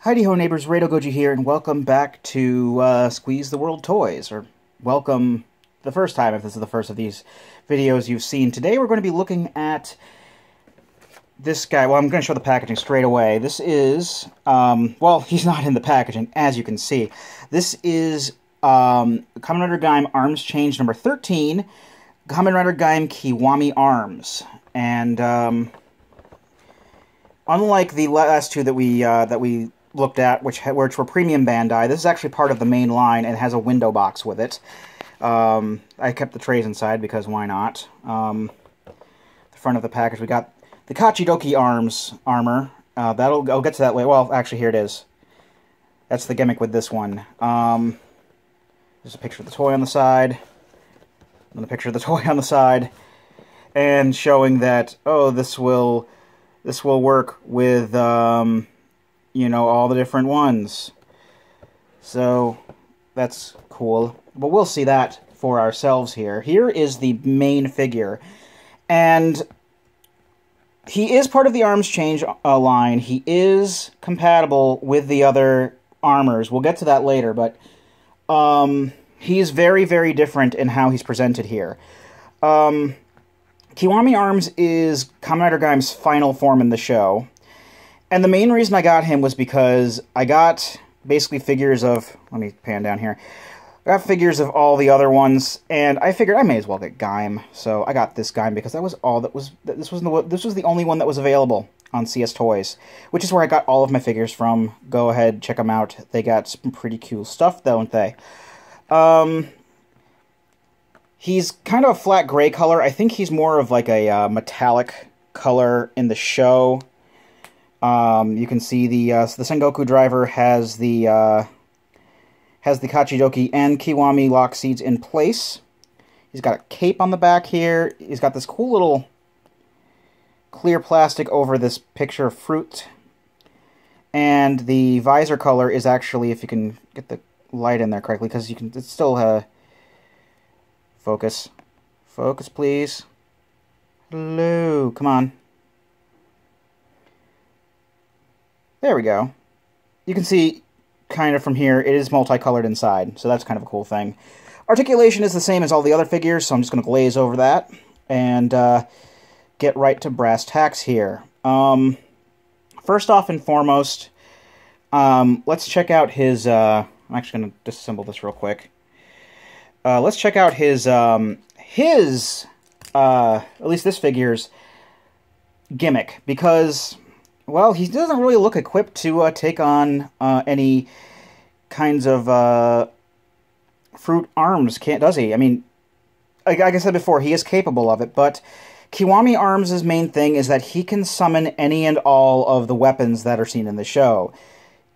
Heidi-ho neighbors, Rado Goji here, and welcome back to Squeeze the World Toys, or welcome the first time if this is the first of these videos you've seen. Today we're going to be looking at this guy. Well, I'm going to show the packaging straight away. This is, well, he's not in the packaging, as you can see. This is Kamen Rider Gaim Arms Change number 13, Kamen Rider Gaim Kiwami Arms. And unlike the last two that we looked at, which were premium Bandai, this is actually part of the main line and has a window box with it. I kept the trays inside because why not? The front of the package, we got the Kachidoki armor. I'll get to that later. Well, actually, here it is. That's the gimmick with this one. There's a picture of the toy on the side, and a picture of the toy on the side, and showing that, oh, this will work with you know, all the different ones. So that's cool. But we'll see that for ourselves here. Here is the main figure. And he is part of the Arms Change line. He is compatible with the other armors. We'll get to that later, but he's very, very different in how he's presented here. Kiwami Arms is Kamen Rider Gaim's final form in the show. And the main reason I got him was because I got basically figures of... Let me pan down here. I got figures of all the other ones, and I figured I may as well get Gaim. So I got this Gaim because that was all that was... This was the only one that was available on CS Toys, which is where I got all of my figures from. Go ahead, check them out. They got some pretty cool stuff, don't they? He's kind of a flat gray color. I think he's more of like a metallic color in the show. You can see the Sengoku driver has the Kachidoki and Kiwami lock seeds in place. He's got a cape on the back here. He's got this cool little clear plastic over this picture of fruit. And the visor color is actually, if you can get the light in there correctly, because you can, it's still, focus. Focus, please. Hello, come on. There we go. You can see, kind of from here, it is multicolored inside, so that's kind of a cool thing. Articulation is the same as all the other figures, so I'm just going to glaze over that, and get right to brass tacks here. First off and foremost, let's check out his... I'm actually going to disassemble this real quick. Let's check out his at least this figure's gimmick, because... well, he doesn't really look equipped to take on any kinds of fruit arms, does he? I mean, like I said before, he is capable of it, but Kiwami Arms' main thing is that he can summon any and all of the weapons that are seen in the show.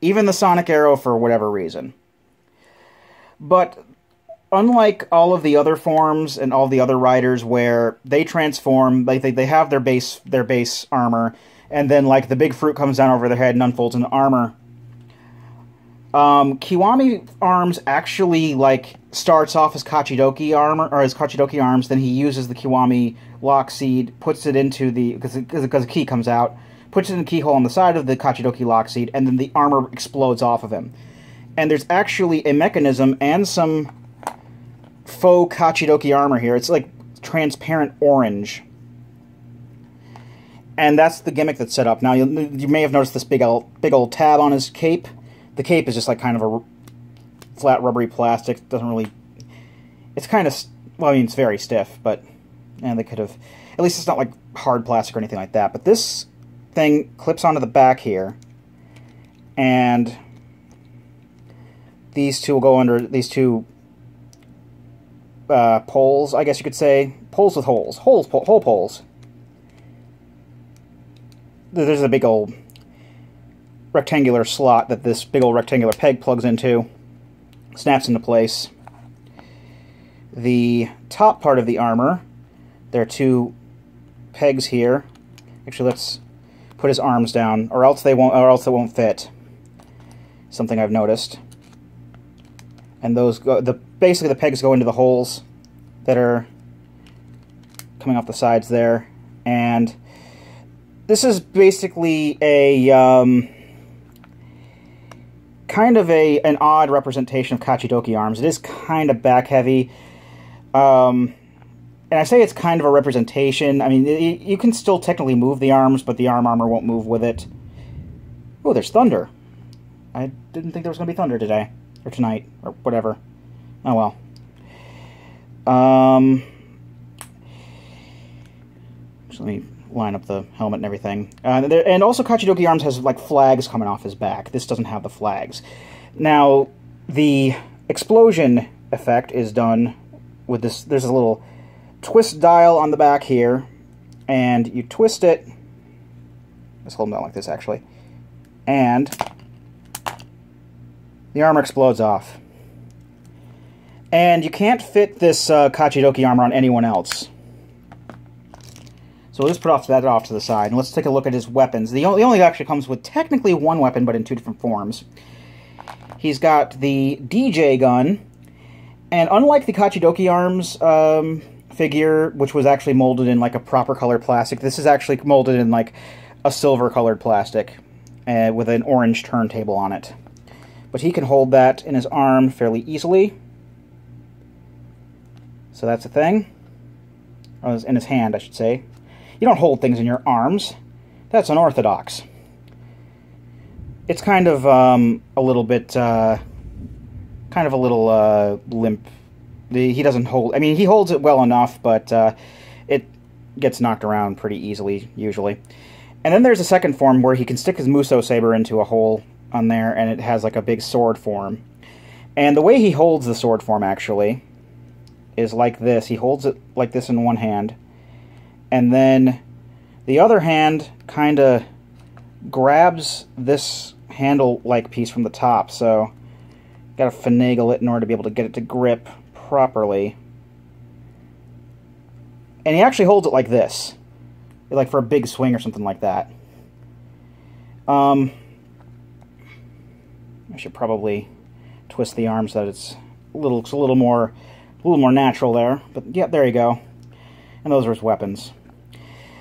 Even the Sonic Arrow for whatever reason. But unlike all of the other forms and all the other riders where they transform, like they have their base armor, and then, like, the big fruit comes down over their head and unfolds into armor. Kiwami Arms actually, like, starts off as Kachidoki armor, or as Kachidoki Arms, then he uses the Kiwami lock seed, puts it into the, because a key comes out, puts it in the keyhole on the side of the Kachidoki lock seed, and then the armor explodes off of him. And there's actually a mechanism and some faux Kachidoki armor here. It's, like, transparent orange. And that's the gimmick that's set up. Now, you may have noticed this big old tab on his cape. The cape is just like kind of a flat rubbery plastic. It doesn't really... It's kind of... well, I mean, it's very stiff, but... and they could have... at least it's not like hard plastic or anything like that. But this thing clips onto the back here. And these two will go under these two poles, I guess you could say. Poles with holes. Hole poles. There's a big old rectangular slot that this big old rectangular peg plugs into, snaps into place. The top part of the armor, there are two pegs here. Actually, let's put his arms down, or else it won't fit. Something I've noticed. And those go, basically the pegs go into the holes that are coming off the sides there, and this is basically a kind of an odd representation of Kachidoki arms. It is kind of back-heavy. And I say it's kind of a representation. I mean, you can still technically move the arms, but the armor won't move with it. Oh, there's thunder. I didn't think there was going to be thunder today. Or tonight. Or whatever. Oh, well. Just let me line up the helmet and everything. And also Kachidoki arms has, like, flags coming off his back. This doesn't have the flags. Now, the explosion effect is done with this. There's a little twist dial on the back here, and you twist it. Let's hold them down like this, actually. And the armor explodes off. And you can't fit this Kachidoki armor on anyone else. So we'll just put that off to the side, and let's take a look at his weapons. The only actually comes with technically one weapon, but in two different forms. He's got the DJ gun, and unlike the Kachidoki arms figure, which was actually molded in like a proper colored plastic, this is actually molded in like a silver colored plastic with an orange turntable on it. But he can hold that in his arm fairly easily. So that's a thing. Oh, in his hand, I should say. You don't hold things in your arms. That's unorthodox. It's kind of a little bit, limp. He doesn't hold. I mean, he holds it well enough, but it gets knocked around pretty easily, usually. And then there's a second form where he can stick his Muso saber into a hole on there, and it has like a big sword form. And the way he holds the sword form, actually, is like this. He holds it like this in one hand, and then the other hand kind of grabs this handle-like piece from the top, so gotta finagle it in order to be able to get it to grip properly. And he actually holds it like this, like for a big swing or something like that. I should probably twist the arm so that it's a little more natural there. But yeah, there you go. And those are his weapons.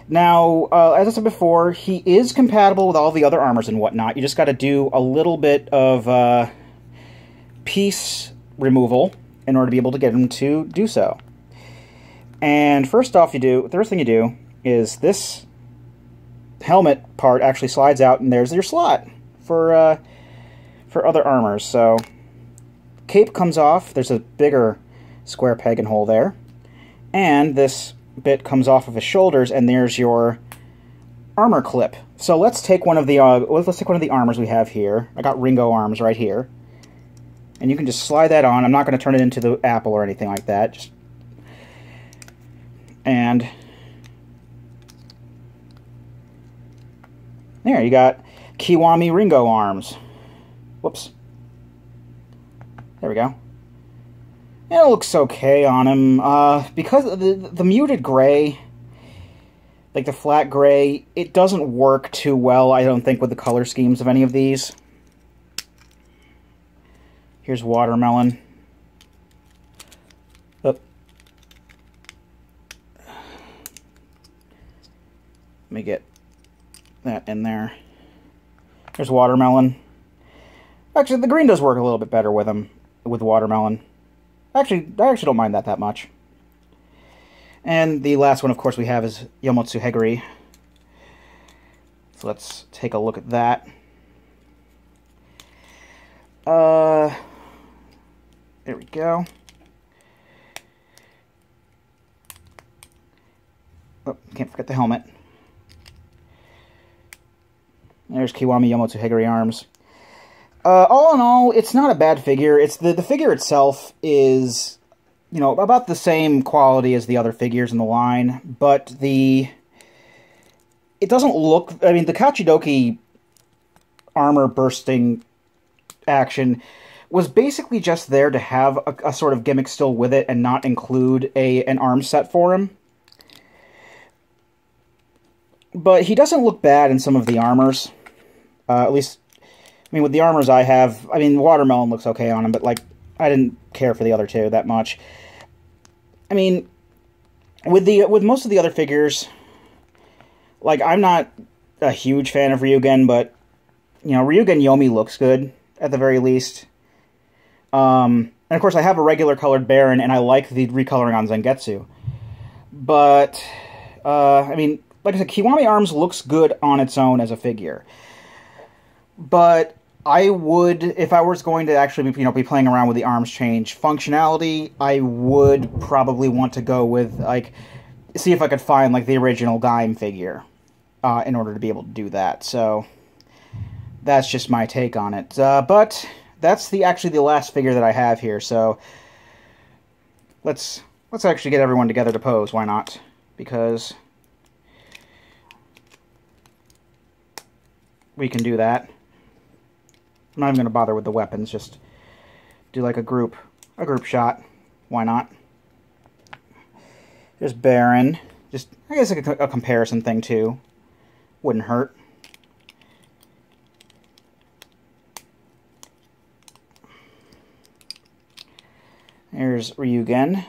Now, as I said before, he is compatible with all the other armors and whatnot. You just got to do a little bit of piece removal in order to be able to get him to do so. And first thing you do is this helmet part actually slides out, and there's your slot for other armors. So cape comes off. There's a bigger square peg and hole there, and this bit comes off of his shoulders, and there's your armor clip. So let's take one of the armors we have here. I got Ringo arms right here, and you can just slide that on. I'm not going to turn it into the apple or anything like that. And there you got Kiwami Ringo arms. Whoops. There we go. It looks okay on him. Because of the muted gray, like the flat gray, it doesn't work too well, I don't think, with the color schemes of any of these. Here's watermelon. Oh. Let me get that in there. There's watermelon. Actually, the green does work a little bit better with him, with watermelon. Actually, I actually don't mind that much. And the last one, of course, we have is Yomotsu Heguri. So let's take a look at that. There we go. Oh, can't forget the helmet. There's Kiwami Yomotsu Heguri arms. All in all, it's not a bad figure. It's the figure itself is, you know, about the same quality as the other figures in the line, but it doesn't look. I mean, the Kachidoki armor bursting action was basically just there to have a sort of gimmick still with it and not include an arm set for him. But he doesn't look bad in some of the armors. At least, I mean, with the armors I have, I mean, Watermelon looks okay on him, but, like, I didn't care for the other two that much. I mean, with most of the other figures, like, I'm not a huge fan of Ryugen, but, you know, Ryugen Yomi looks good. at the very least. And of course, I have a regular colored Baron, and I like the recoloring on Zangetsu. But, I mean, like I said, Kiwami Arms looks good on its own as a figure. But I would, if I was going to actually, be playing around with the arms change functionality, I would probably want to go with, like, see if I could find, like, the original Gaim figure in order to be able to do that. So, that's just my take on it. But that's actually the last figure that I have here, so let's actually get everyone together to pose. Why not? Because we can do that. I'm not even going to bother with the weapons, just do like a group shot. Why not? There's Baron. Just, I guess, like a comparison thing, too. Wouldn't hurt. There's Ryugen.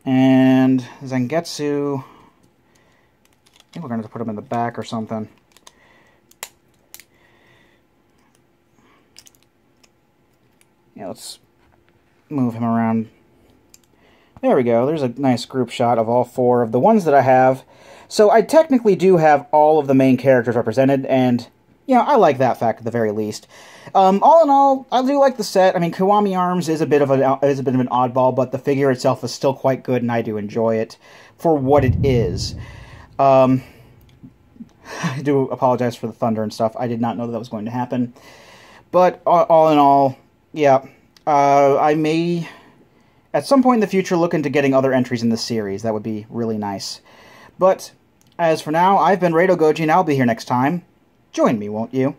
And Zangetsu. I think we're going to put him in the back or something. Yeah, let's move him around. There we go. There's a nice group shot of all four of the ones that I have. So I technically do have all of the main characters represented, and, you know, I like that fact at the very least. All in all, I do like the set. I mean, Kiwami Arms is a bit of an oddball, but the figure itself is still quite good, and I do enjoy it for what it is. I do apologize for the thunder and stuff. I did not know that was going to happen. But all in all, yeah, I may, at some point in the future, look into getting other entries in this series. That would be really nice. But, as for now, I've been Rado Goji, and I'll be here next time. Join me, won't you?